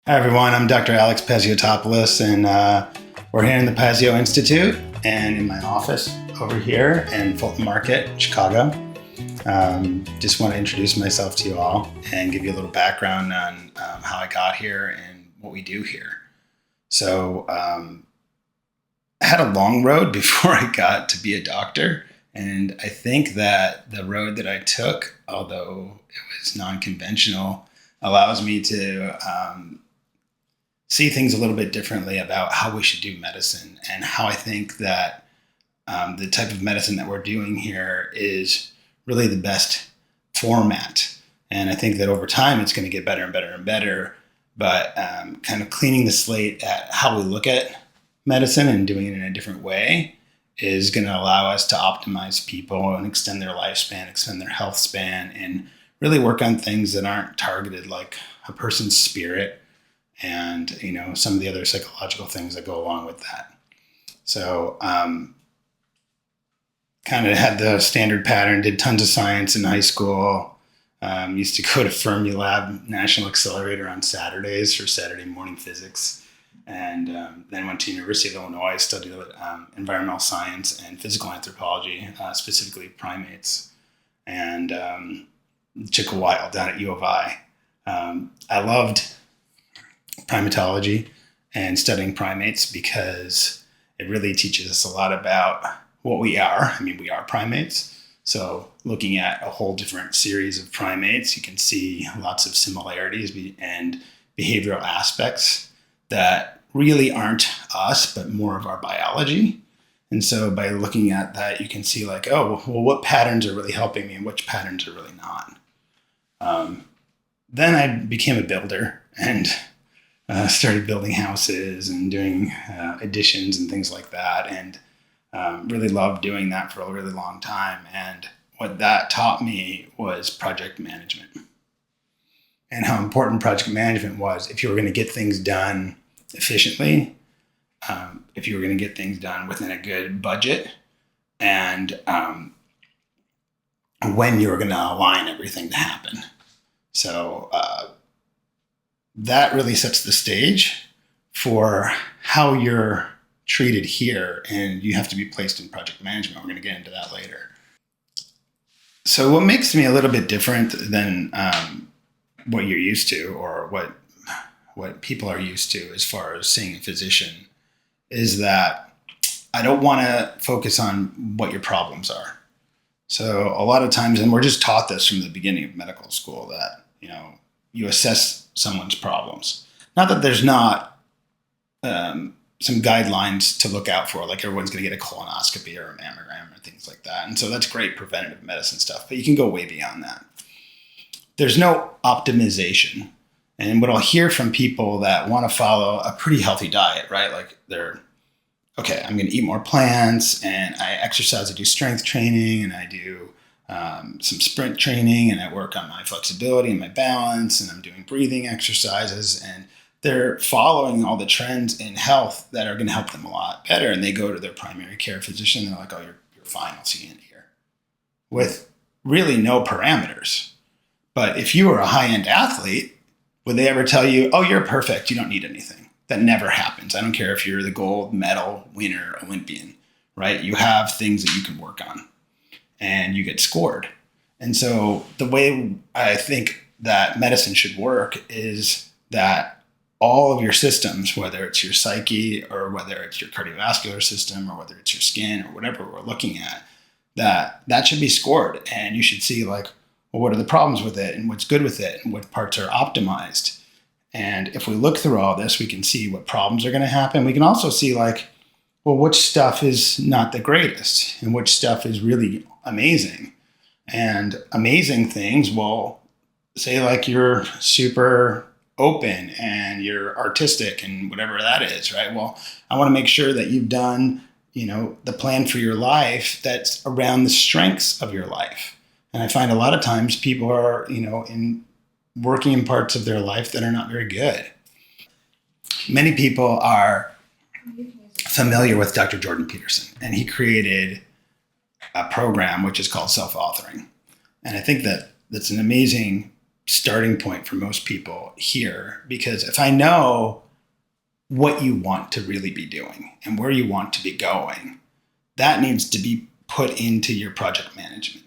Hi everyone, I'm Dr. Alex Pazio, and we're here in the Pazio Institute and in my office over here in Fulton Market, Chicago. Just want to introduce myself to you all and give you a little background on how I got here and what we do here. So I had a long road before I got to be a doctor, and I think that the road that I took, although it was non-conventional, allows me to see things a little bit differently about how we should do medicine and how I think that the type of medicine that we're doing here is really the best format. And I think that over time it's going to get better and better and better, but kind of cleaning the slate at how we look at medicine and doing it in a different way is going to allow us to optimize people and extend their lifespan, extend their health span, and really work on things that aren't targeted like a person's spirit and, some of the other psychological things that go along with that. So kind of had the standard pattern, did tons of science in high school, used to go to Fermilab National Accelerator on Saturdays for Saturday morning physics, and then went to University of Illinois, studied environmental science and physical anthropology, specifically primates, and took a while down at U of I. I loved primatology and studying primates because it really teaches us a lot about what we are. I mean, we are primates. So looking at a whole different series of primates, you can see lots of similarities and behavioral aspects that really aren't us, but more of our biology. And so by looking at that, you can see like, oh, well, what patterns are really helping me and which patterns are really not. Then I became a builder and started building houses and doing additions and things like that, and really loved doing that for a really long time. And what that taught me was project management and how important project management was if you were going to get things done efficiently, if you were going to get things done within a good budget, and when you were going to align everything to happen. So that really sets the stage for how you're treated here, and you have to be placed in project management. We're going to get into that later. So what makes me a little bit different than what you're used to, or what people are used to as far as seeing a physician, is that I don't want to focus on what your problems are. So a lot of times, and we're just taught this from the beginning of medical school, that you assess someone's problems. Not that there's not some guidelines to look out for, like everyone's going to get a colonoscopy or a mammogram or things like that. And so that's great preventative medicine stuff, but you can go way beyond that. There's no optimization. And what I'll hear from people that want to follow a pretty healthy diet, right? Like okay, I'm going to eat more plants, and I exercise, I do strength training, and I do some sprint training, and I work on my flexibility and my balance, and I'm doing breathing exercises, and they're following all the trends in health that are going to help them a lot better. And they go to their primary care physician, and they're like, oh, you're fine, I'll see you in a year, with really no parameters. But if you were a high-end athlete, would they ever tell you, oh, you're perfect, you don't need anything? That never happens. I don't care if you're the gold medal winner Olympian, right? You have things that you can work on, and you get scored. And so the way I think that medicine should work is that all of your systems, whether it's your psyche or whether it's your cardiovascular system or whether it's your skin or whatever we're looking at, that should be scored. And you should see like, well, what are the problems with it and what's good with it and what parts are optimized. And if we look through all this, we can see what problems are going to happen. We can also see like, well, which stuff is not the greatest and which stuff is really amazing. And amazing things will say like you're super open and you're artistic and whatever that is, right? Well, I want to make sure that you've done, the plan for your life that's around the strengths of your life. And I find a lot of times people are, working in parts of their life that are not very good. Many people are familiar with Dr. Jordan Peterson, and he created a program which is called self-authoring. And I think that that's an amazing starting point for most people here, because if I know what you want to really be doing and where you want to be going, that needs to be put into your project management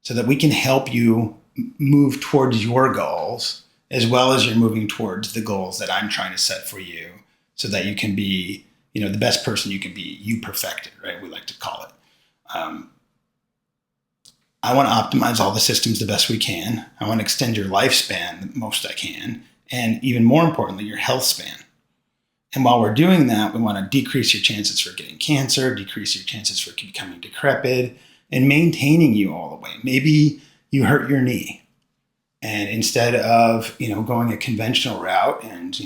so that we can help you move towards your goals as well as you're moving towards the goals that I'm trying to set for you, so that you can be, the best person you can be, you perfected, right? We like to call it. I want to optimize all the systems the best we can. I want to extend your lifespan the most I can. And even more importantly, your health span. And while we're doing that, we want to decrease your chances for getting cancer, decrease your chances for becoming decrepit, and maintaining you all the way. Maybe you hurt your knee. And instead of, going a conventional route and,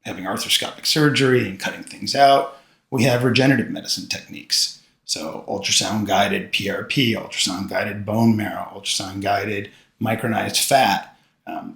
having arthroscopic surgery and cutting things out, we have regenerative medicine techniques. So ultrasound-guided PRP, ultrasound-guided bone marrow, ultrasound-guided micronized fat,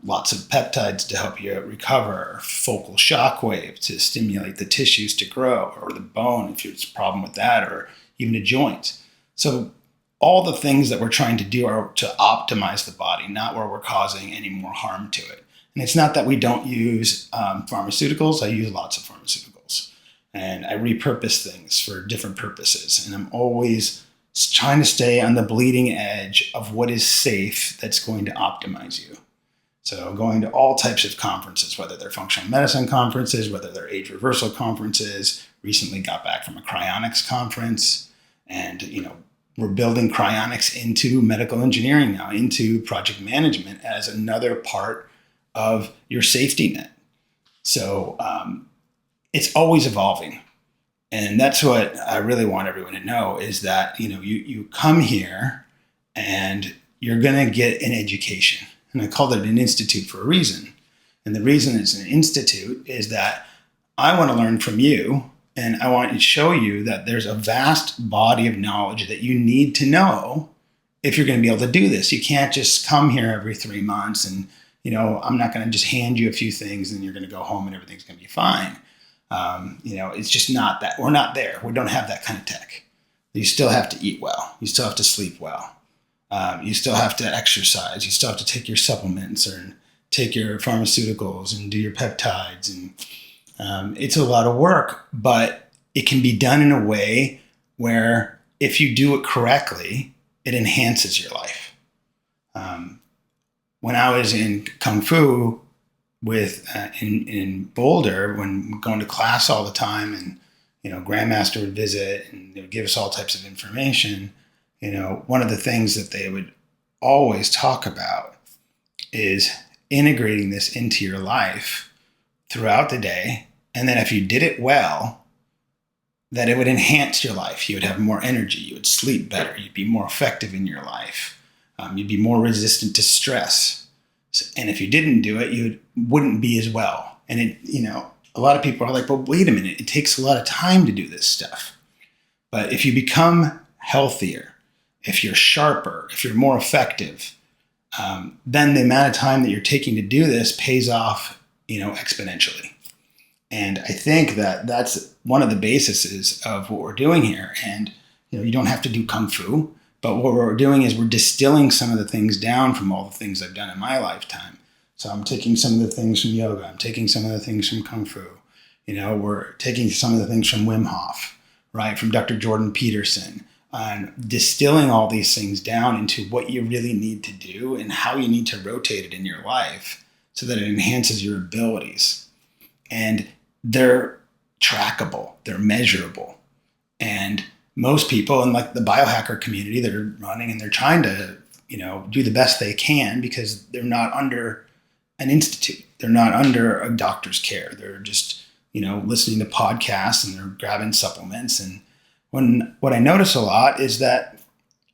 lots of peptides to help you recover, focal shockwave to stimulate the tissues to grow, or the bone if there's a problem with that, or even a joint. So all the things that we're trying to do are to optimize the body, not where we're causing any more harm to it. And it's not that we don't use pharmaceuticals. I use lots of pharmaceuticals. And I repurpose things for different purposes. And I'm always trying to stay on the bleeding edge of what is safe that's going to optimize you. So going to all types of conferences, whether they're functional medicine conferences, whether they're age reversal conferences. Recently got back from a cryonics conference. And, we're building cryonics into medical engineering now, into project management as another part of your safety net. So it's always evolving. And that's what I really want everyone to know, is that, you come here and you're going to get an education. And I called it an institute for a reason. And the reason it's an institute is that I want to learn from you, and I want to show you that there's a vast body of knowledge that you need to know if you're going to be able to do this. You can't just come here every 3 months and, I'm not going to just hand you a few things and you're going to go home and everything's going to be fine. It's just not that. We're not there. We don't have that kind of tech. You still have to eat well. You still have to sleep well. You still have to exercise. You still have to take your supplements or take your pharmaceuticals and do your peptides. And it's a lot of work, but it can be done in a way where if you do it correctly, it enhances your life. When I was in Kung Fu in Boulder, when going to class all the time, and Grandmaster would visit and they would give us all types of information, one of the things that they would always talk about is integrating this into your life throughout the day. And then if you did it well, that it would enhance your life. You would have more energy. You would sleep better. You'd be more effective in your life. You'd be more resistant to stress. And if you didn't do it, you wouldn't be as well. And a lot of people are like, well, wait a minute. It takes a lot of time to do this stuff. But if you become healthier, if you're sharper, if you're more effective, then the amount of time that you're taking to do this pays off, exponentially. And I think that that's one of the bases of what we're doing here. And, you don't have to do Kung Fu, but what we're doing is we're distilling some of the things down from all the things I've done in my lifetime. So I'm taking some of the things from yoga. I'm taking some of the things from Kung Fu. We're taking some of the things from Wim Hof, right? From Dr. Jordan Peterson, and distilling all these things down into what you really need to do and how you need to rotate it in your life so that it enhances your abilities. And they're trackable, they're measurable. And most people in like the biohacker community that are running and they're trying to, do the best they can because they're not under an institute. They're not under a doctor's care. They're just, listening to podcasts and they're grabbing supplements. And what I notice a lot is that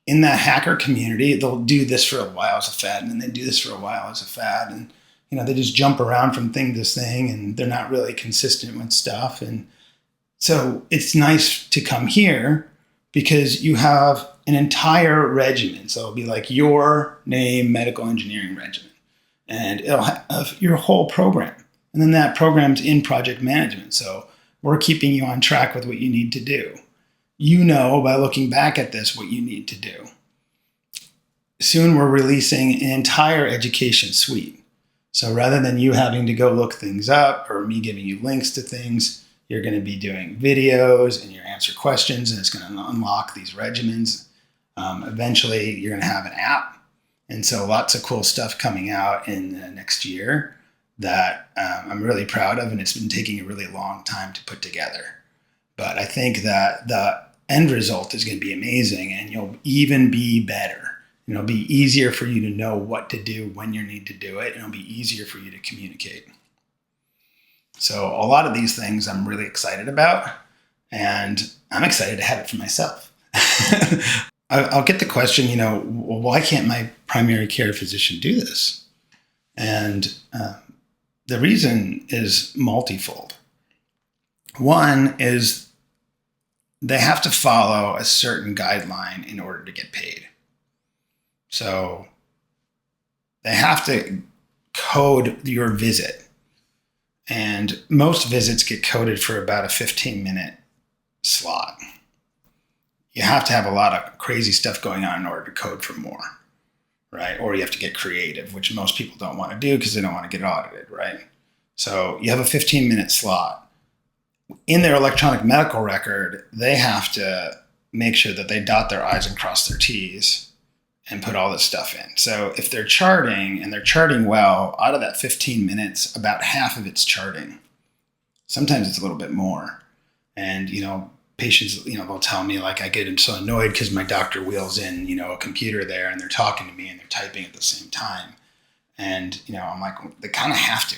in that hacker community, they'll do this for a while as a fad, and then they do this for a while as a fad. And, they just jump around from thing to thing and they're not really consistent with stuff. And so it's nice to come here because you have an entire regimen. So it'll be like your name, medical engineering regimen, and it'll have your whole program. And then that program's in project management. So we're keeping you on track with what you need to do. By looking back at this, what you need to do. soon we're releasing an entire education suite. So rather than you having to go look things up or me giving you links to things, you're going to be doing videos and you answer questions, and it's going to unlock these regimens. Eventually, you're going to have an app. And so lots of cool stuff coming out in the next year that I'm really proud of, and it's been taking a really long time to put together. But I think that the end result is going to be amazing, and you'll even be better. It'll be easier for you to know what to do when you need to do it, and it'll be easier for you to communicate. So a lot of these things I'm really excited about, and I'm excited to have it for myself. I'll get the question, well, why can't my primary care physician do this? And the reason is multifold. One is they have to follow a certain guideline in order to get paid. So they have to code your visit. And most visits get coded for about a 15-minute slot. You have to have a lot of crazy stuff going on in order to code for more, right? Or you have to get creative, which most people don't want to do because they don't want to get audited, right? So you have a 15-minute slot. In their electronic medical record, they have to make sure that they dot their I's and cross their T's and put all this stuff in. So if they're charting and they're charting well, out of that 15 minutes, about half of it's charting. Sometimes it's a little bit more. And, patients, they'll tell me, like, I get so annoyed because my doctor wheels in, a computer there and they're talking to me and they're typing at the same time. And, I'm like, well, they kind of have to,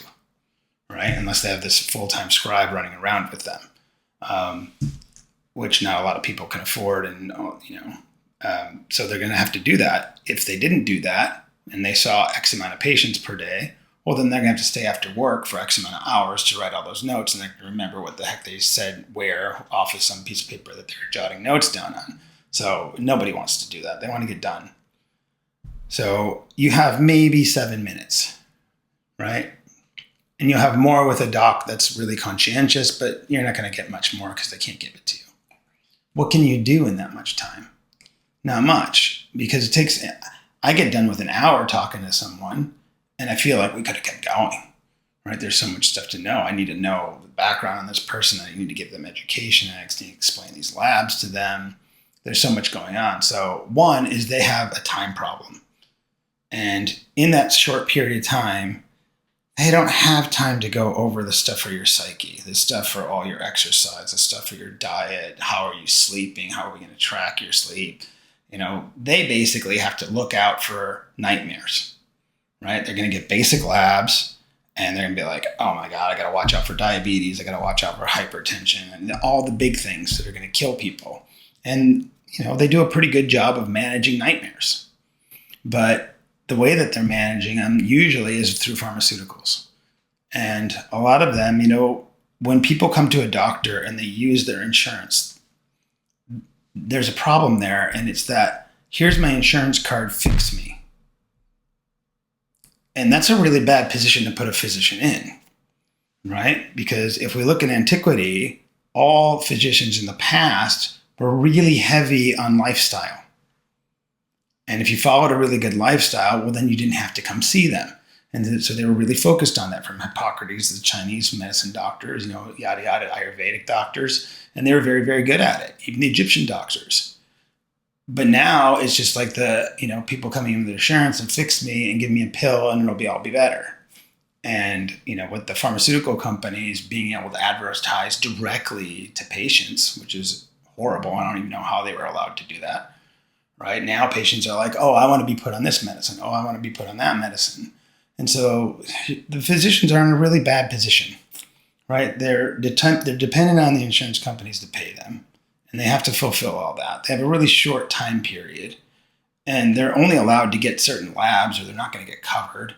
right? Unless they have this full-time scribe running around with them, which not a lot of people can afford. And, so they're going to have to do that. If they didn't do that and they saw X amount of patients per day, well, then they're going to have to stay after work for X amount of hours to write all those notes, and they can remember what the heck they said where off of some piece of paper that they're jotting notes down on. So nobody wants to do that. They want to get done. So you have maybe 7 minutes, right? And you'll have more with a doc that's really conscientious, but you're not going to get much more because they can't give it to you. What can you do in that much time? Not much, because I get done with an hour talking to someone, and I feel like we could have kept going, right? There's so much stuff to know. I need to know the background on this person. I need to give them education. I need to explain these labs to them. There's so much going on. So one is they have a time problem. And in that short period of time, they don't have time to go over the stuff for your psyche, the stuff for all your exercise, the stuff for your diet. How are you sleeping? How are we going to track your sleep? They basically have to look out for nightmares, right? They're going to get basic labs and they're going to be like, oh my God, I got to watch out for diabetes. I got to watch out for hypertension and all the big things that are going to kill people. And, they do a pretty good job of managing nightmares. But the way that they're managing them usually is through pharmaceuticals. And a lot of them, when people come to a doctor and they use their insurance, there's a problem there, and it's that, here's my insurance card, fix me. And that's a really bad position to put a physician in, right? Because if we look at antiquity, all physicians in the past were really heavy on lifestyle. And if you followed a really good lifestyle, well, then you didn't have to come see them. And so they were really focused on that, from Hippocrates, the Chinese medicine doctors, yada, yada, Ayurvedic doctors. And they were very, very good at it, even the Egyptian doctors. But now it's just like people coming in with insurance and fix me and give me a pill and I'll be better. And, with the pharmaceutical companies being able to advertise directly to patients, which is horrible. I don't even know how they were allowed to do that. Right now, patients are like, oh, I want to be put on this medicine. Oh, I want to be put on that medicine. And so the physicians are in a really bad position, right? They're dependent on the insurance companies to pay them, and they have to fulfill all that. They have a really short time period, and they're only allowed to get certain labs, or they're not going to get covered,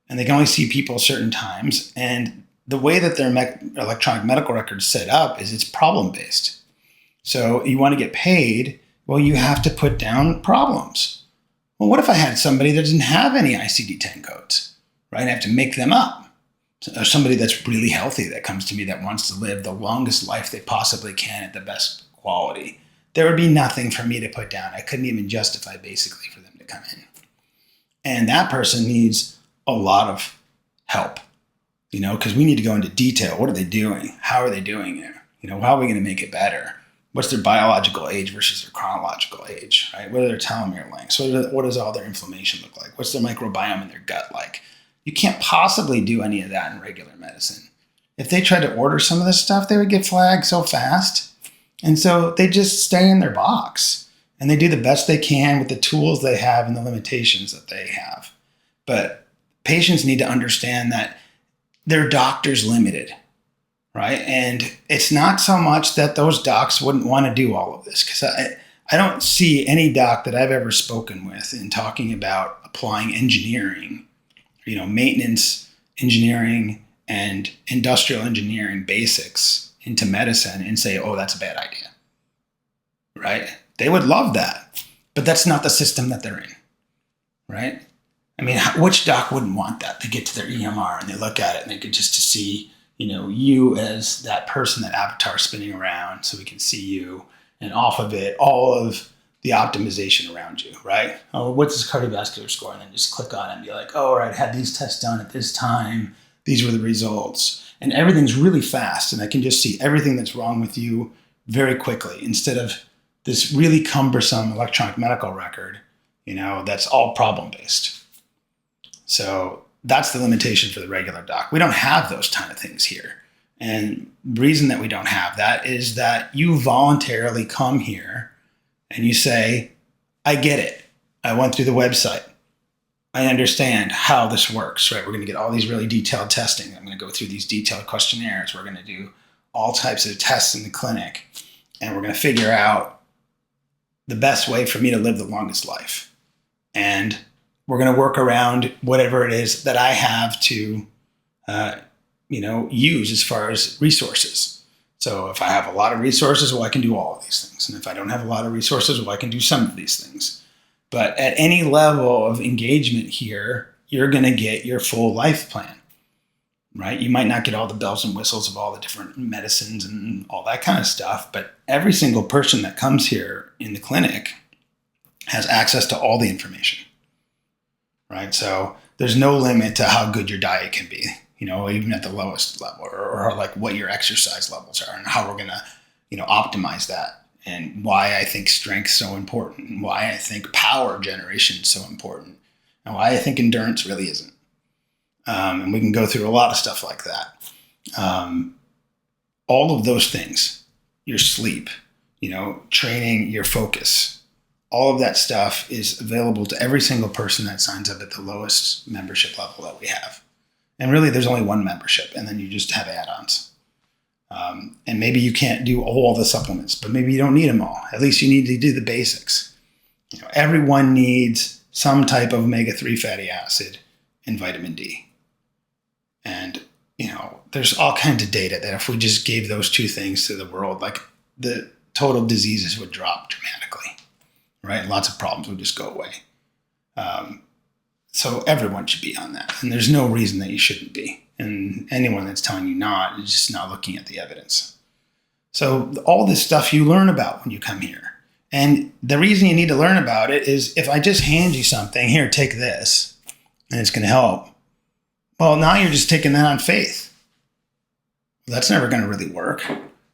and they can only see people certain times. And the way that their electronic medical records set up is it's problem-based. So you want to get paid, well, you have to put down problems. Well, what if I had somebody that doesn't have any ICD-10 codes? Right? I have to make them up. Or somebody that's really healthy that comes to me that wants to live the longest life they possibly can at the best quality. There would be nothing for me to put down. I couldn't even justify basically for them to come in. And that person needs a lot of help, because we need to go into detail. What are they doing? How are they doing it? How are we going to make it better? What's their biological age versus their chronological age, right? What are their telomere lengths? What does all their inflammation look like? What's their microbiome in their gut like? You can't possibly do any of that in regular medicine. If they tried to order some of this stuff, they would get flagged so fast. And so they just stay in their box and they do the best they can with the tools they have and the limitations that they have. But patients need to understand that their doctor's limited, right? And it's not so much that those docs wouldn't want to do all of this, because I don't see any doc that I've ever spoken with in talking about applying engineering, maintenance engineering and industrial engineering basics into medicine and say, oh, that's a bad idea, right? They would love that, but that's not the system that they're in, right? I mean, which doc wouldn't want that? They get to their EMR and they look at it and they could just to see, you as that person, that avatar spinning around so we can see you, and off of it, all of the optimization around you, right? Oh, what's his cardiovascular score? And then just click on it and be like, oh, all right, I had these tests done at this time. These were the results. And everything's really fast. And I can just see everything that's wrong with you very quickly instead of this really cumbersome electronic medical record, that's all problem-based. So that's the limitation for the regular doc. We don't have those kind of things here. And the reason that we don't have that is that you voluntarily come here and you say, I get it. I went through the website. I understand how this works, right? We're going to get all these really detailed testing. I'm going to go through these detailed questionnaires. We're going to do all types of tests in the clinic. And we're going to figure out the best way for me to live the longest life. And we're going to work around whatever it is that I have to, use as far as resources. So if I have a lot of resources, well, I can do all of these things. And if I don't have a lot of resources, well, I can do some of these things. But at any level of engagement here, you're going to get your full life plan, right? You might not get all the bells and whistles of all the different medicines and all that kind of stuff, but every single person that comes here in the clinic has access to all the information, right? So there's no limit to how good your diet can be, even at the lowest level, or like what your exercise levels are and how we're going to, optimize that, and why I think strength is so important, and why I think power generation is so important, and why I think endurance really isn't. And we can go through a lot of stuff like that. All of those things, your sleep, training, your focus, all of that stuff is available to every single person that signs up at the lowest membership level that we have. And really, there's only one membership, and then you just have add-ons. And maybe you can't do all the supplements, but maybe you don't need them all. At least you need to do the basics. Everyone needs some type of omega-3 fatty acid and vitamin D. And, there's all kinds of data that if we just gave those two things to the world, like the total diseases would drop dramatically, right? Lots of problems would just go away. So everyone should be on that. And there's no reason that you shouldn't be. And anyone that's telling you not is just not looking at the evidence. So all this stuff you learn about when you come here. And the reason you need to learn about it is if I just hand you something, here, take this, and it's going to help. Well, now you're just taking that on faith. Well, that's never going to really work,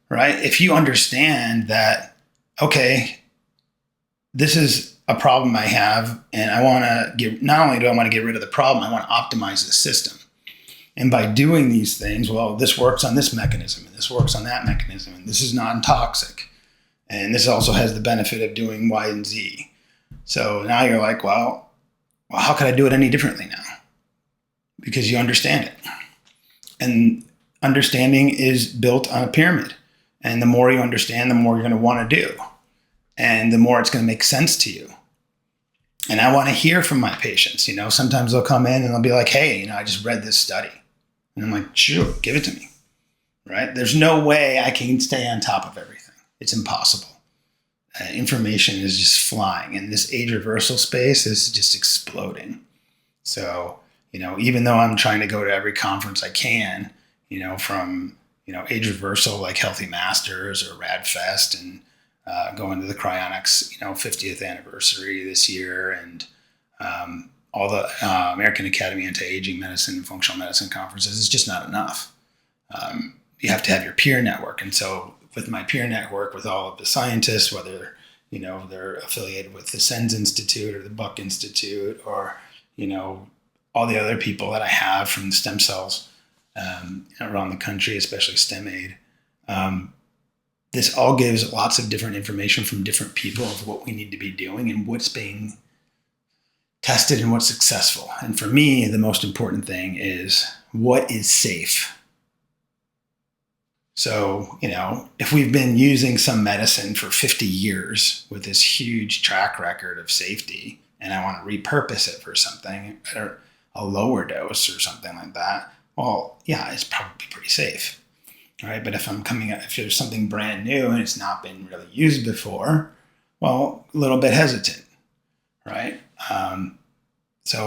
right? If you understand that, okay, this is a problem I have, and I want to get, not only do I want to get rid of the problem, I want to optimize the system. And by doing these things, well, this works on this mechanism, and this works on that mechanism, and this is non-toxic. And this also has the benefit of doing Y and Z. So now you're like, well, how could I do it any differently now? Because you understand it. And understanding is built on a pyramid. And the more you understand, the more you're going to want to do. And the more it's going to make sense to you. And I want to hear from my patients. Sometimes they'll come in and they'll be like, hey, I just read this study. And I'm like, sure, give it to me, right? There's no way I can stay on top of everything. It's impossible. Information is just flying, and this age reversal space is just exploding. So, even though I'm trying to go to every conference I can, from, age reversal like Healthy Masters or RadFest, and going to the Cryonics, 50th anniversary this year, and all the American Academy Anti-Aging Medicine and Functional Medicine conferences is just not enough. You have to have your peer network. And so with my peer network, with all of the scientists, whether, they're affiliated with the SENS Institute or the Buck Institute or, all the other people that I have from the stem cells around the country, especially STEM Aid. This all gives lots of different information from different people of what we need to be doing and what's being tested and what's successful. And for me, the most important thing is what is safe. So, if we've been using some medicine for 50 years with this huge track record of safety, and I want to repurpose it for something, or a lower dose or something like that, well, yeah, it's probably pretty safe, right? But if there's something brand new and it's not been really used before, well, a little bit hesitant, right?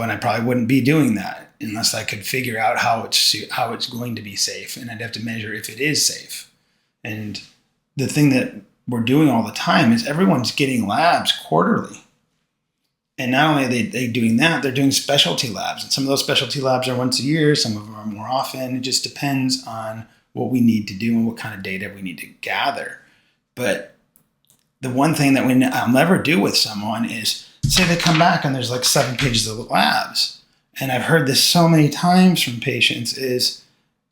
And I probably wouldn't be doing that unless I could figure out how it's going to be safe, and I'd have to measure if it is safe. And the thing that we're doing all the time is everyone's getting labs quarterly. And not only are they doing that, they're doing specialty labs. And some of those specialty labs are once a year, some of them are more often. It just depends on what we need to do and what kind of data we need to gather. But the one thing that I'll never do with someone is say they come back and there's like 7 pages of labs. And I've heard this so many times from patients is,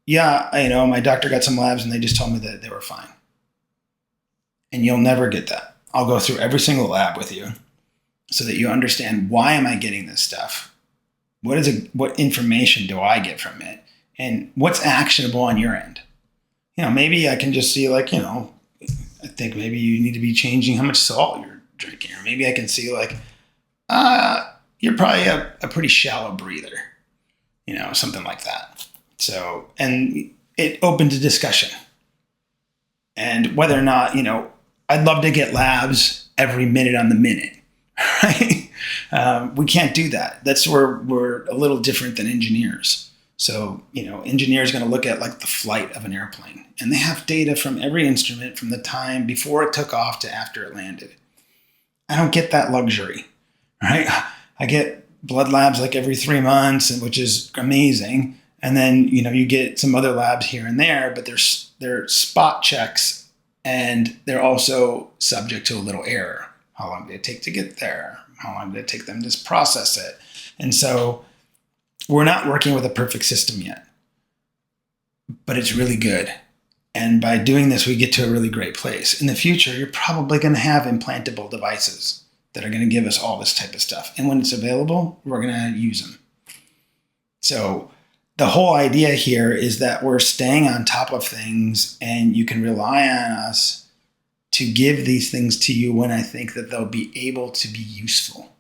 yeah, my doctor got some labs and they just told me that they were fine. And you'll never get that. I'll go through every single lab with you so that you understand, why am I getting this stuff? What information do I get from it? And what's actionable on your end? Maybe I can just see I think maybe you need to be changing how much salt you're drinking. Or maybe I can see you're probably a pretty shallow breather, something like that. So, and it opened to discussion. And whether or not, I'd love to get labs every minute on the minute, right? We can't do that. That's where we're a little different than engineers. So, engineers are going to look at the flight of an airplane, and they have data from every instrument from the time before it took off to after it landed. I don't get that luxury, right? I get blood labs every 3 months, which is amazing. And then, you get some other labs here and there, but they're spot checks, and they're also subject to a little error. How long did it take to get there? How long did it take them to process it? And so we're not working with a perfect system yet, but it's really good. And by doing this, we get to a really great place. In the future, you're probably going to have implantable devices that are going to give us all this type of stuff. And when it's available, we're going to use them. So the whole idea here is that we're staying on top of things, and you can rely on us to give these things to you when I think that they'll be able to be useful.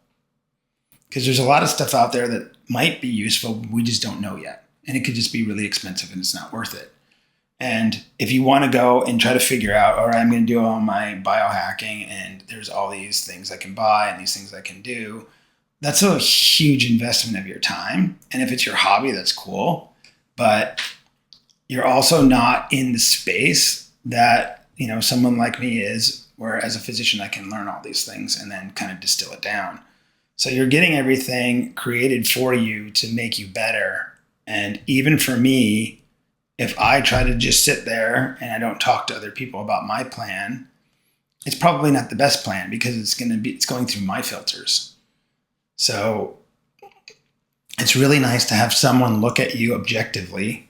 Because there's a lot of stuff out there that might be useful, but we just don't know yet. And it could just be really expensive and it's not worth it. And if you want to go and try to figure out, all right, I'm going to do all my biohacking and there's all these things I can buy and these things I can do, that's a huge investment of your time. And if it's your hobby, that's cool. But you're also not in the space that, someone like me is, where as a physician, I can learn all these things and then kind of distill it down. So you're getting everything created for you to make you better. And even for me, if I try to just sit there and I don't talk to other people about my plan, it's probably not the best plan because it's going through my filters. So it's really nice to have someone look at you objectively,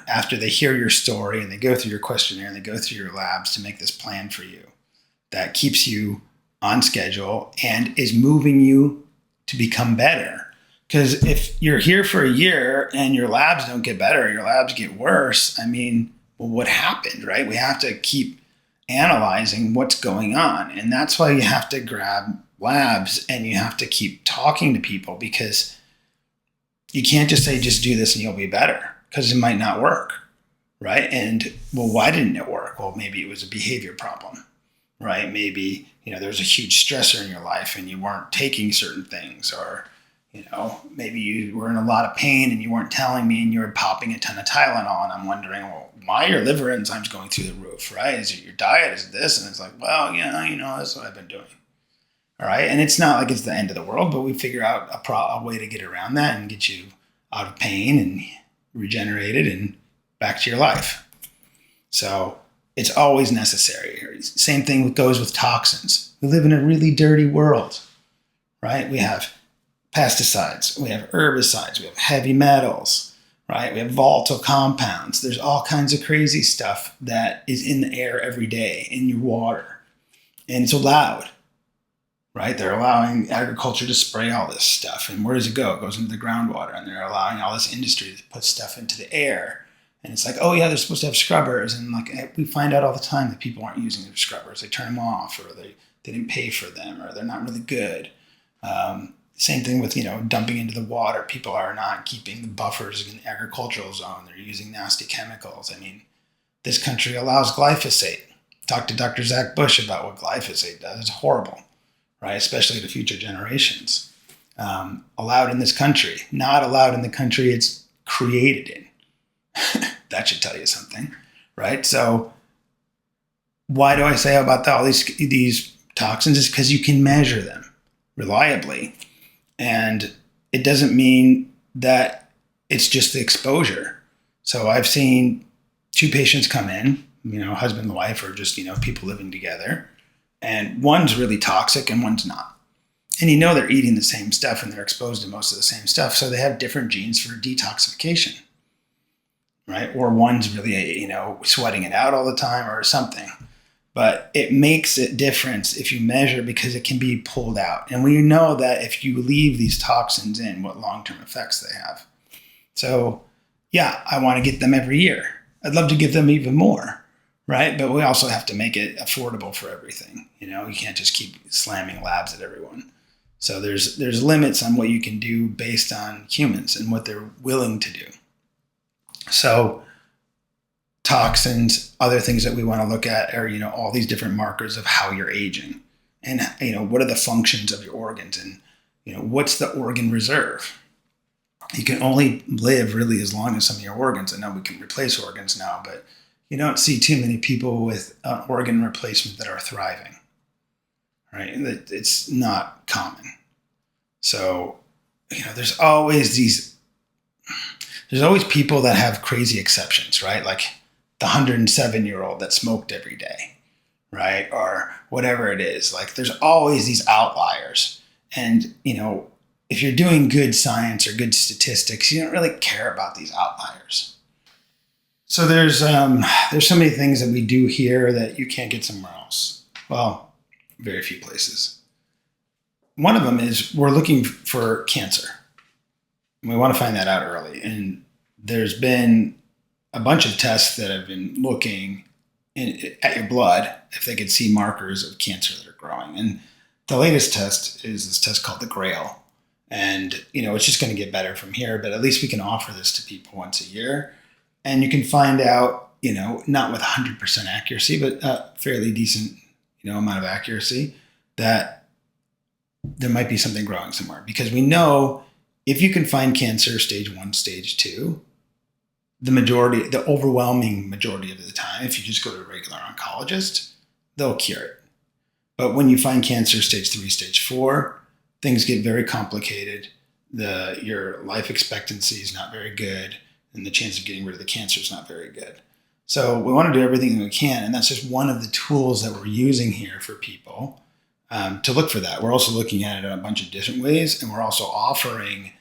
after they hear your story and they go through your questionnaire and they go through your labs to make this plan for you that keeps you on schedule and is moving you to become better. Because if you're here for a year and your labs don't get better, your labs get worse, what happened, right? We have to keep analyzing what's going on. And that's why you have to grab labs and you have to keep talking to people, because you can't just say, just do this and you'll be better, because it might not work, right? And, why didn't it work? Well, maybe it was a behavior problem, right? Maybe, there was a huge stressor in your life and you weren't taking certain things, or, maybe you were in a lot of pain and you weren't telling me and you were popping a ton of Tylenol. And I'm wondering, why are your liver enzymes going through the roof, right? Is it your diet? Is it this? And it's like, yeah, that's what I've been doing, All right. And it's not like it's the end of the world, but we figure out a way to get around that and get you out of pain and regenerated and back to your life. So it's always necessary. Same thing goes with toxins. We live in a really dirty world, right? We have pesticides, we have herbicides, we have heavy metals, right? We have volatile compounds. There's all kinds of crazy stuff that is in the air every day, in your water. And it's allowed, right? They're allowing agriculture to spray all this stuff. And where does it go? It goes into the groundwater, and they're allowing all this industry to put stuff into the air. And it's like, oh yeah, they're supposed to have scrubbers. And like we find out all the time that people aren't using their scrubbers. They turn them off, or they didn't pay for them, or they're not really good. Same thing with, dumping into the water. People are not keeping the buffers in the agricultural zone. They're using nasty chemicals. I mean, this country allows glyphosate. Talk to Dr. Zach Bush about what glyphosate does. It's horrible, right? Especially to future generations. Allowed in this country, not allowed in the country it's created in. That should tell you something, right? So why do I say about all these toxins? Is because you can measure them reliably. And it doesn't mean that it's just the exposure. So I've seen 2 patients come in, husband and wife, or just, people living together. And one's really toxic and one's not. And they're eating the same stuff and they're exposed to most of the same stuff. So they have different genes for detoxification, right? Or one's really, sweating it out all the time or something. But it makes a difference if you measure, because it can be pulled out. And we know that if you leave these toxins in, what long-term effects they have. So yeah, I want to get them every year. I'd love to give them even more, right? But we also have to make it affordable for everything. You can't just keep slamming labs at everyone. So there's limits on what you can do based on humans and what they're willing to do. So toxins, other things that we want to look at are, all these different markers of how you're aging, and, what are the functions of your organs, and, what's the organ reserve? You can only live really as long as some of your organs. I know we can replace organs now, but you don't see too many people with organ replacement that are thriving, right? It's not common. So, there's always people that have crazy exceptions, right? Like the 107-year-old that smoked every day, right? Or whatever it is. Like there's always these outliers. And, if you're doing good science or good statistics, you don't really care about these outliers. So there's so many things that we do here that you can't get somewhere else. Well, very few places. One of them is we're looking for cancer. And we want to find that out early. And there's been a bunch of tests that have been looking at your blood if they could see markers of cancer that are growing. And the latest test is this test called the GRAIL. And, it's just going to get better from here, but at least we can offer this to people once a year. And you can find out, not with 100% accuracy, but a fairly decent, amount of accuracy, that there might be something growing somewhere. Because we know if you can find cancer stage 1, stage 2, the overwhelming majority of the time, if you just go to a regular oncologist, they'll cure it. But when you find cancer stage 3, stage 4, things get very complicated. Your life expectancy is not very good, and the chance of getting rid of the cancer is not very good. So we want to do everything that we can, and that's just one of the tools that we're using here for people to look for that. We're also looking at it in a bunch of different ways, and we're also offering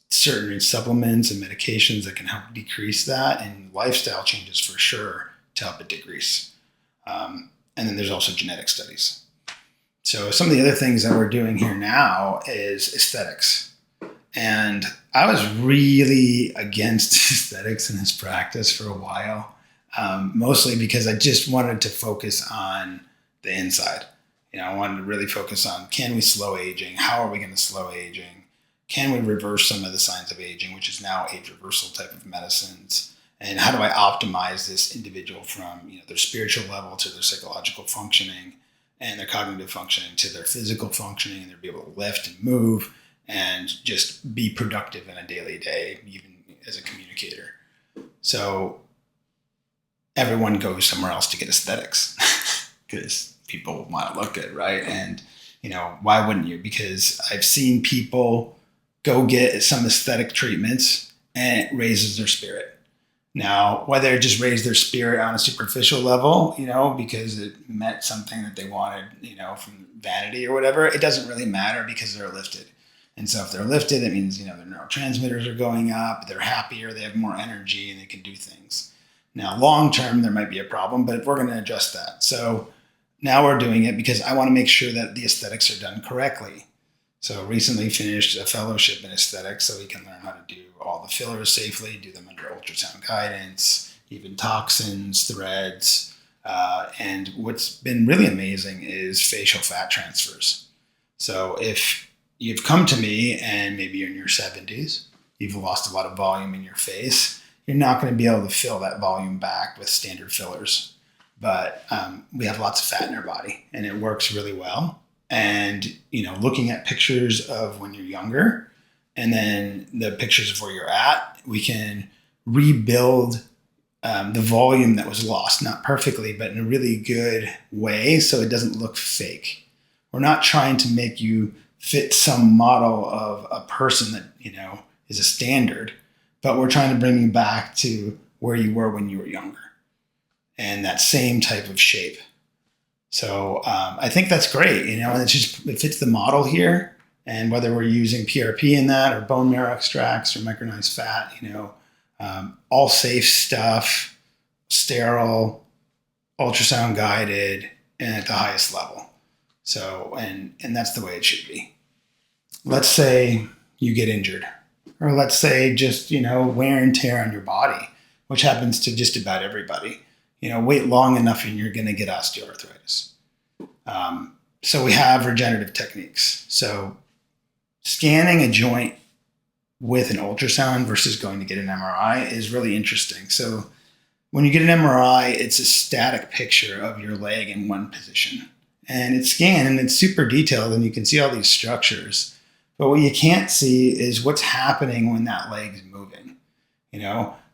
certain supplements and medications that can help decrease that, and lifestyle changes for sure to help it decrease. And then there's also genetic studies. So some of the other things that we're doing here now is aesthetics. And I was really against aesthetics in this practice for a while, mostly because I just wanted to focus on the inside. I wanted to really focus on, can we slow aging? How are we going to slow aging? Can we reverse some of the signs of aging, which is now age reversal type of medicines? And how do I optimize this individual from their spiritual level to their psychological functioning and their cognitive functioning to their physical functioning, and they'll be able to lift and move and just be productive in a daily day, even as a communicator. So everyone goes somewhere else to get aesthetics because people want to look good, right? And why wouldn't you? Because I've seen people go get some aesthetic treatments and it raises their spirit. Now, whether it just raised their spirit on a superficial level, because it met something that they wanted, from vanity or whatever, it doesn't really matter because they're lifted. And so if they're lifted, it means, their neurotransmitters are going up, they're happier, they have more energy, and they can do things. Now, long term, there might be a problem, but we're going to adjust that. So now we're doing it because I want to make sure that the aesthetics are done correctly. So recently finished a fellowship in aesthetics so we can learn how to do all the fillers safely, do them under ultrasound guidance, even toxins, threads. And what's been really amazing is facial fat transfers. So if you've come to me and maybe you're in your 70s, you've lost a lot of volume in your face, you're not going to be able to fill that volume back with standard fillers. But we have lots of fat in our body and it works really well. And, looking at pictures of when you're younger and then the pictures of where you're at, we can rebuild the volume that was lost, not perfectly, but in a really good way so it doesn't look fake. We're not trying to make you fit some model of a person that, is a standard, but we're trying to bring you back to where you were when you were younger and that same type of shape. So I think that's great, and it fits the model here. And whether we're using PRP in that or bone marrow extracts or micronized fat, all safe stuff, sterile, ultrasound guided, and at the highest level. So, and that's the way it should be. Let's say you get injured, or let's say just, wear and tear on your body, which happens to just about everybody. Wait long enough and you're going to get osteoarthritis. So we have regenerative techniques. So scanning a joint with an ultrasound versus going to get an MRI is really interesting. So when you get an MRI, it's a static picture of your leg in one position. And it's scanned and it's super detailed and you can see all these structures. But what you can't see is what's happening when that leg is moving.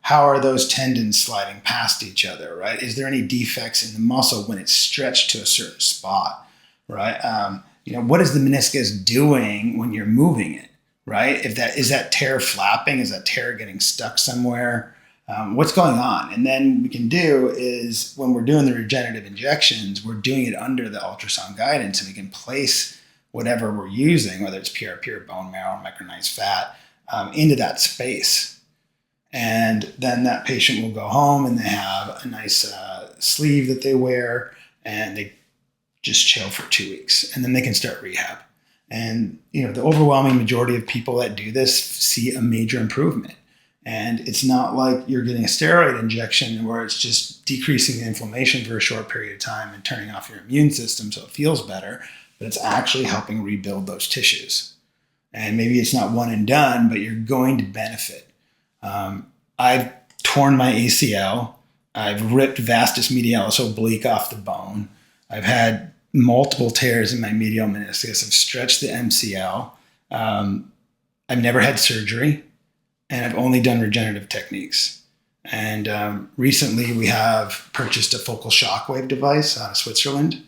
How are those tendons sliding past each other, right? Is there any defects in the muscle when it's stretched to a certain spot, right? What is the meniscus doing when you're moving it, right? Is that tear flapping? Is that tear getting stuck somewhere? What's going on? And then we can do is when we're doing the regenerative injections, we're doing it under the ultrasound guidance and we can place whatever we're using, whether it's PRP or bone marrow, micronized fat, into that space. And then that patient will go home and they have a nice sleeve that they wear and they just chill for 2 weeks and then they can start rehab. And, the overwhelming majority of people that do this see a major improvement. And it's not like you're getting a steroid injection where it's just decreasing the inflammation for a short period of time and turning off your immune system so it feels better, but it's actually helping rebuild those tissues. And maybe it's not one and done, but you're going to benefit. I've torn my ACL. I've ripped vastus medialis oblique off the bone. I've had multiple tears in my medial meniscus. I've stretched the MCL. I've never had surgery, and I've only done regenerative techniques. And recently we have purchased a focal shockwave device out of Switzerland,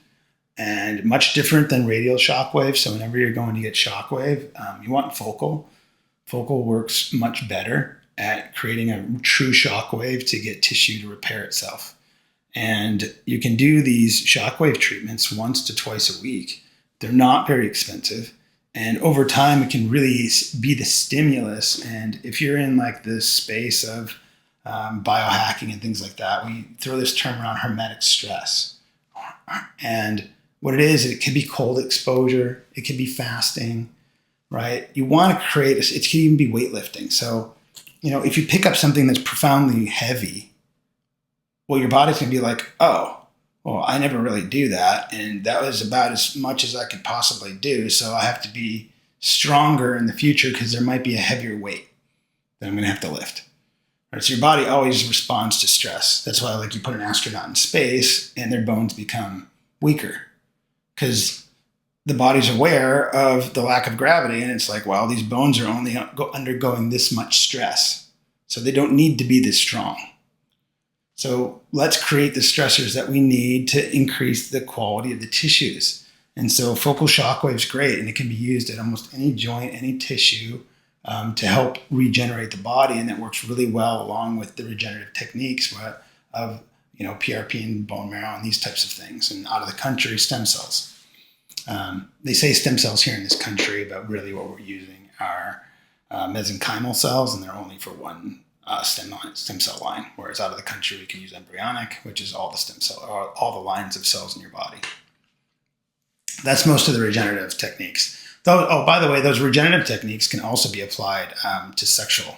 and much different than radial shockwave. So whenever you're going to get shockwave, you want focal. Focal works much better at creating a true shockwave to get tissue to repair itself. And you can do these shockwave treatments once to twice a week. They're not very expensive. And over time, it can really be the stimulus. And if you're in like this space of biohacking and things like that, we throw this term around hermetic stress. And what it is, it could be cold exposure. It could be fasting, right? You want to create, it can even be weightlifting. So, if you pick up something that's profoundly heavy, well, your body's going to be like, oh, well, I never really do that. And that was about as much as I could possibly do. So I have to be stronger in the future because there might be a heavier weight that I'm going to have to lift. Right? So your body always responds to stress. That's why you put an astronaut in space and their bones become weaker because the body's aware of the lack of gravity. And it's like, well, these bones are only undergoing this much stress. So they don't need to be this strong. So let's create the stressors that we need to increase the quality of the tissues. And so focal shockwave is great, and it can be used at almost any joint, any tissue, to help regenerate the body, and that works really well along with the regenerative techniques of PRP and bone marrow and these types of things. And out of the country, stem cells. They say stem cells here in this country, but really what we're using are mesenchymal cells, and they're only for one stem cell line. Whereas out of the country, we can use embryonic, which is all the stem cell, or all the lines of cells in your body. That's most of the regenerative techniques. Though, oh, by the way, those regenerative techniques can also be applied to sexual.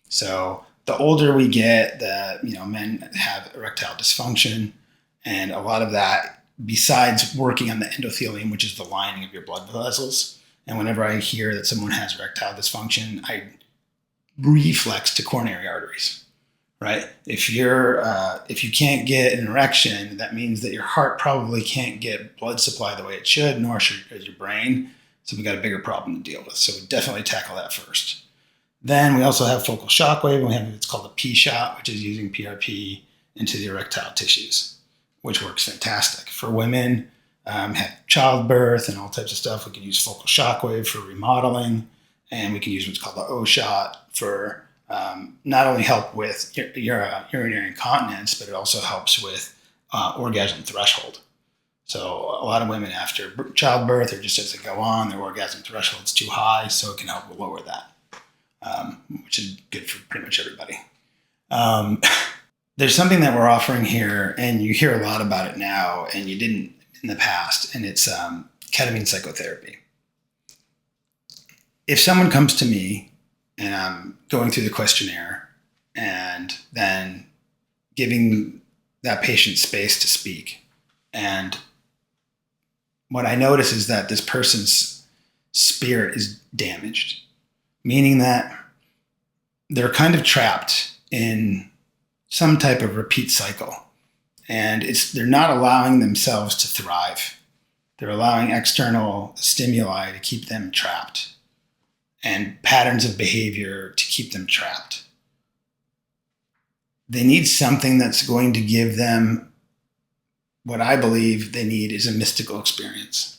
So the older we get, men have erectile dysfunction, and a lot of that, besides working on the endothelium, which is the lining of your blood vessels. And whenever I hear that someone has erectile dysfunction, I reflex to coronary arteries. Right? If you can't get an erection, that means that your heart probably can't get blood supply the way it should, nor should your brain. So we got a bigger problem to deal with. So we definitely tackle that first. Then we also have focal shockwave, and we have what's called a P-shot, which is using PRP into the erectile tissues, which works fantastic. For women, have childbirth and all types of stuff, we can use focal shockwave for remodeling, and we can use what's called the O-shot for not only help with urinary incontinence, but it also helps with orgasm threshold. So a lot of women after childbirth, or just as they go on, their orgasm threshold is too high, so it can help lower that, which is good for pretty much everybody. There's something that we're offering here, and you hear a lot about it now, and you didn't in the past, and it's ketamine psychotherapy. If someone comes to me and I'm going through the questionnaire and then giving that patient space to speak, and what I notice is that this person's spirit is damaged, meaning that they're kind of trapped in some type of repeat cycle, and they're not allowing themselves to thrive. They're allowing external stimuli to keep them trapped, and patterns of behavior to keep them trapped. They need something that's going to give them what I believe they need is a mystical experience.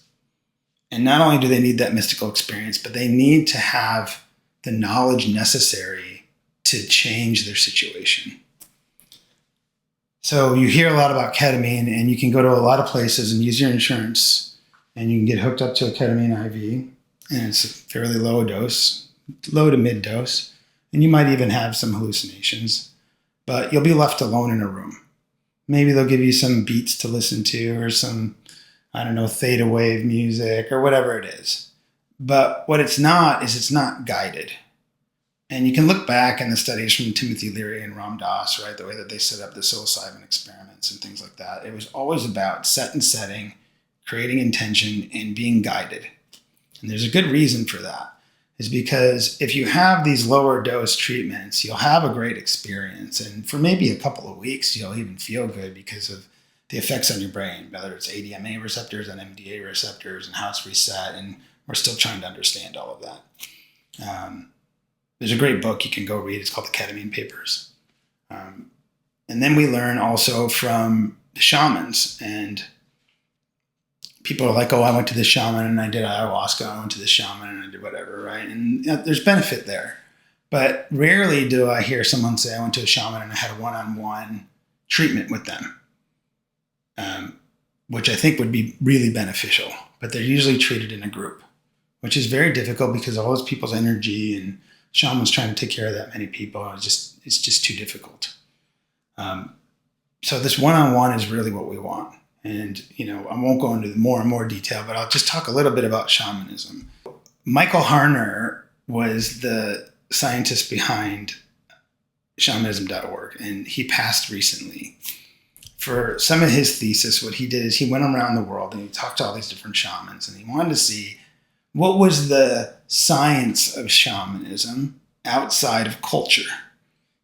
And not only do they need that mystical experience, but they need to have the knowledge necessary to change their situation. So you hear a lot about ketamine, and you can go to a lot of places and use your insurance, and you can get hooked up to a ketamine IV, and it's a fairly low dose, low to mid dose, and you might even have some hallucinations, but you'll be left alone in a room. Maybe they'll give you some beats to listen to, or some, theta wave music, or whatever it is. But what it's not is it's not guided. And you can look back in the studies from Timothy Leary and Ram Dass, right? The way that they set up the psilocybin experiments and things like that. It was always about set and setting, creating intention, and being guided. And there's a good reason for that, is because if you have these lower dose treatments, you'll have a great experience. And for maybe a couple of weeks, you'll even feel good because of the effects on your brain, whether it's ADMA receptors and MDA receptors and how it's reset. And we're still trying to understand all of that. There's a great book you can go read. It's called The Ketamine Papers. And then we learn also from the shamans, and people are like, oh, I went to this shaman and I did ayahuasca. I went to this shaman and I did whatever, right? And there's benefit there. But rarely do I hear someone say, I went to a shaman and I had a one-on-one treatment with them, which I think would be really beneficial. But they're usually treated in a group, which is very difficult because all those people's energy, and shamans trying to take care of that many people, it's just too difficult. So this one-on-one is really what we want. And, I won't go into more and more detail, but I'll just talk a little bit about shamanism. Michael Harner was the scientist behind shamanism.org, and he passed recently. For some of his thesis, what he did is he went around the world and he talked to all these different shamans, and he wanted to see what was the science of shamanism outside of culture.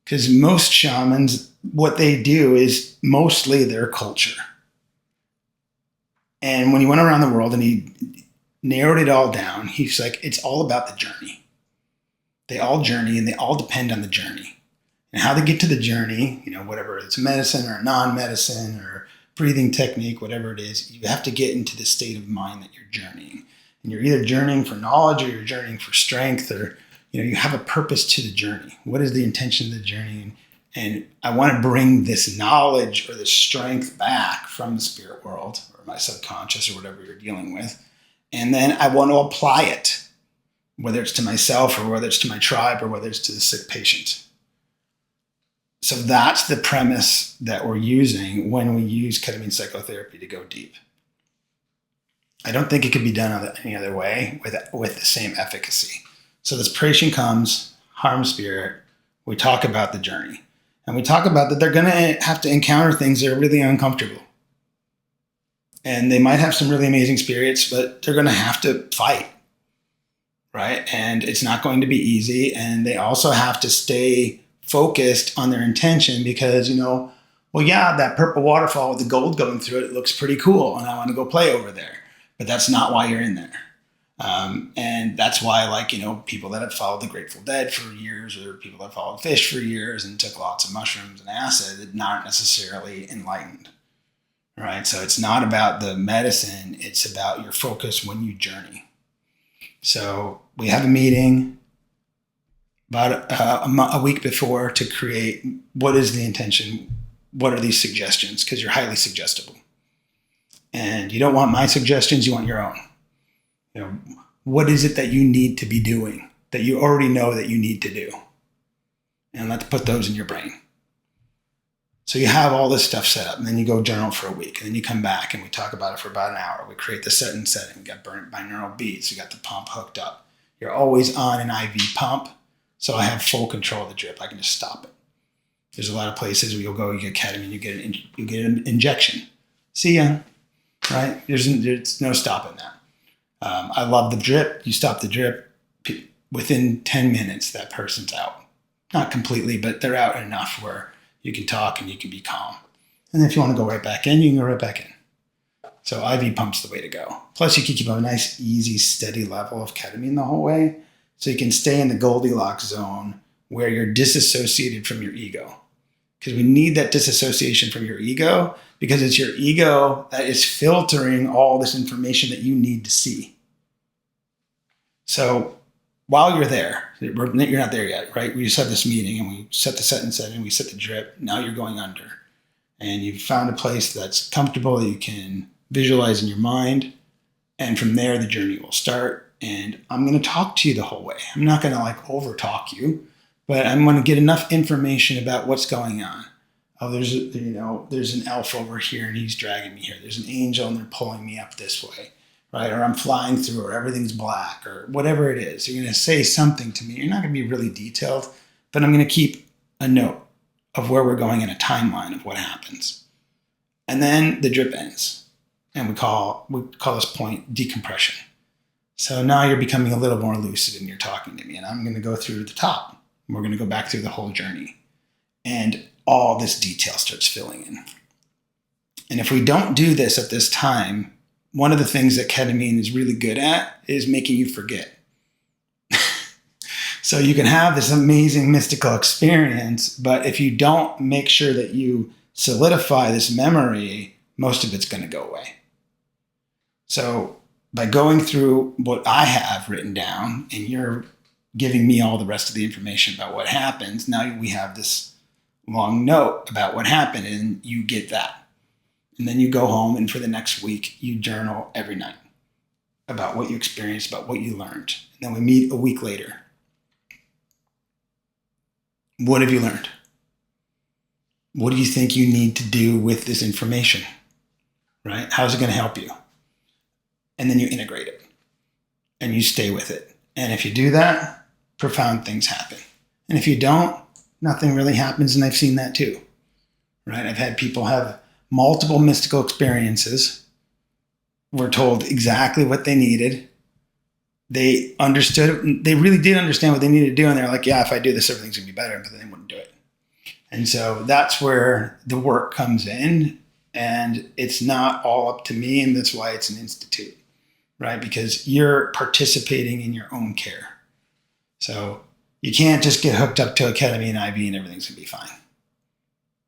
Because most shamans, what they do is mostly their culture. And when he went around the world and he narrowed it all down, he's like, it's all about the journey. They all journey, and they all depend on the journey. And how they get to the journey, whatever it's medicine or non-medicine or breathing technique, whatever it is, you have to get into the state of mind that you're journeying. And you're either journeying for knowledge or you're journeying for strength, or you have a purpose to the journey. What is the intention of the journey? And I want to bring this knowledge or this strength back from the spirit world or my subconscious or whatever you're dealing with. And then I want to apply it, whether it's to myself or whether it's to my tribe or whether it's to the sick patient. So that's the premise that we're using when we use ketamine psychotherapy to go deep. I don't think it could be done any other way with the same efficacy. So this patient comes, harm spirit, we talk about the journey. And we talk about that they're going to have to encounter things that are really uncomfortable. And they might have some really amazing spirits, but they're going to have to fight, right? And it's not going to be easy. And they also have to stay focused on their intention because, that purple waterfall with the gold going through it, it looks pretty cool. And I want to go play over there. But that's not why you're in there. And that's why, people that have followed the Grateful Dead for years or people that followed fish for years and took lots of mushrooms and acid aren't necessarily enlightened, right? So it's not about the medicine. It's about your focus when you journey. So we have a meeting about a week before to create what is the intention, what are these suggestions, because you're highly suggestible. And you don't want my suggestions, you want your own. What is it that you need to be doing that you already know that you need to do? And let's put those in your brain. So you have all this stuff set up, and then you go journal for a week, and then you come back and we talk about it for about an hour. We create the set and setting. We got binaural beats. You got the pump hooked up. You're always on an IV pump, so I have full control of the drip. I can just stop it. There's a lot of places where you'll go, you get ketamine, you get an injection. See ya, right? There's no stopping that. I love the drip. You stop the drip, within 10 minutes, that person's out. Not completely, but they're out enough where you can talk and you can be calm. And if you want to go right back in, you can go right back in. So IV pump's the way to go. Plus, you can keep a nice, easy, steady level of ketamine the whole way. So you can stay in the Goldilocks zone where you're disassociated from your ego. Because we need that disassociation from your ego, because it's your ego that is filtering all this information that you need to see. So while you're there, you're not there yet, right? We just had this meeting and we set the set and setting, we set the drip. Now you're going under. And you've found a place that's comfortable that you can visualize in your mind. And from there, the journey will start. And I'm going to talk to you the whole way. I'm not going to over talk you, but I'm going to get enough information about what's going on. Oh, there's an elf over here and he's dragging me here. There's an angel and they're pulling me up this way, right? Or I'm flying through, or everything's black, or whatever it is. You're going to say something to me. You're not going to be really detailed, but I'm going to keep a note of where we're going in a timeline of what happens. And then the drip ends, and we call this point decompression. So now you're becoming a little more lucid and you're talking to me, and I'm going to go through the top. We're going to go back through the whole journey, and all this detail starts filling in. And if we don't do this at this time, one of the things that ketamine is really good at is making you forget. So you can have this amazing mystical experience, but if you don't make sure that you solidify this memory, most of it's going to go away. So by going through what I have written down, and you're giving me all the rest of the information about what happens, now we have this long note about what happened, and you get that. And then you go home, and for the next week, you journal every night about what you experienced, about what you learned. And then we meet a week later. What have you learned? What do you think you need to do with this information? Right? How's it going to help you? And then you integrate it and you stay with it. And if you do that, profound things happen. And if you don't, nothing really happens. And I've seen that too, right? I've had people have multiple mystical experiences, were told exactly what they needed. They understood, they really did understand what they needed to do. And they're like, yeah, if I do this, everything's gonna be better, but they wouldn't do it. And so that's where the work comes in, and it's not all up to me. And that's why it's an institute, right? Because you're participating in your own care. So you can't just get hooked up to a ketamine IV and everything's gonna be fine.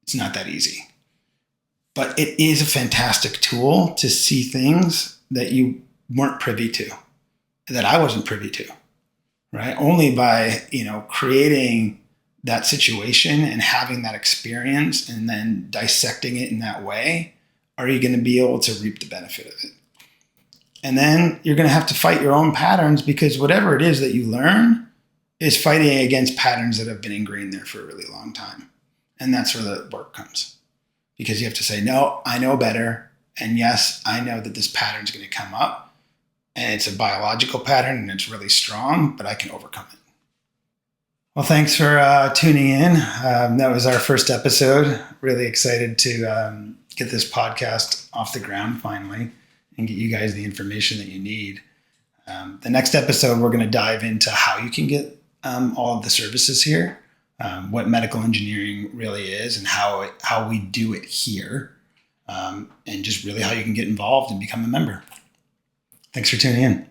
It's not that easy. But it is a fantastic tool to see things that you weren't privy to, that I wasn't privy to, right? Only by, creating that situation and having that experience and then dissecting it in that way, are you going to be able to reap the benefit of it. And then you're going to have to fight your own patterns, because whatever it is that you learn is fighting against patterns that have been ingrained there for a really long time. And that's where the work comes. Because you have to say, no, I know better. And yes, I know that this pattern is going to come up. And it's a biological pattern and it's really strong, but I can overcome it. Well, thanks for tuning in. That was our first episode. Really excited to get this podcast off the ground finally and get you guys the information that you need. The next episode, we're going to dive into how you can get all of the services here, what medical engineering really is and how we do it here, and just really how you can get involved and become a member. Thanks for tuning in.